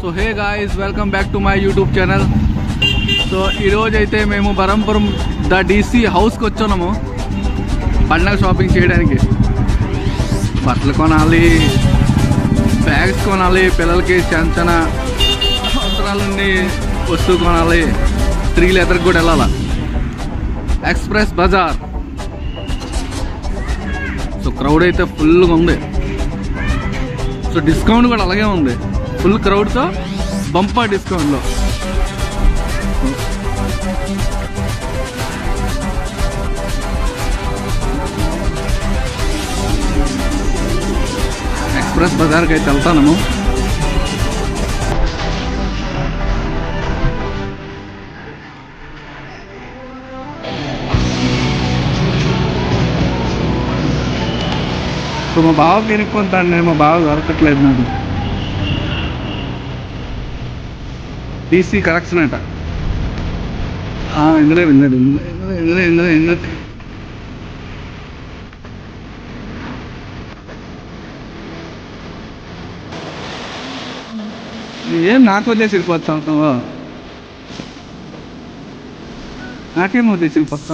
So hey guys, welcome back to my YouTube channel. So ఈరోజు అయితే మేము Barampuram the DC హౌస్కి వచ్చాము పండగ షాపింగ్ చేయడానికి. బట్టలు కొనాలి, బ్యాగ్స్ కొనాలి, పిల్లలకి చిన్న అవసరాలుండి వస్తువు కొనాలి, తిరిగి ఎదరికి కూడా వెళ్ళాలి. ఎక్స్ప్రెస్ బజార్. సో క్రౌడ్ అయితే ఫుల్గా ఉంది. సో డిస్కౌంట్ కూడా అలాగే ఉంది, ఫుల్ క్రౌడ్తో బంపర్ డిస్కౌంట్లో. ఎక్స్ప్రెస్ బజార్కి అయితే వెళ్తాము. ఇప్పుడు మా బావకి ఎనుక్కుంటాను నేను, మా బావ దొరకట్లేదు నాకు. DC కలెక్షన్ అంట. ఇందులో విన్నది ఏం నాకు వదిలేసి వెళ్ళిపోతావు, నాకేం వదిలేసి వెళ్ళిపోతాను.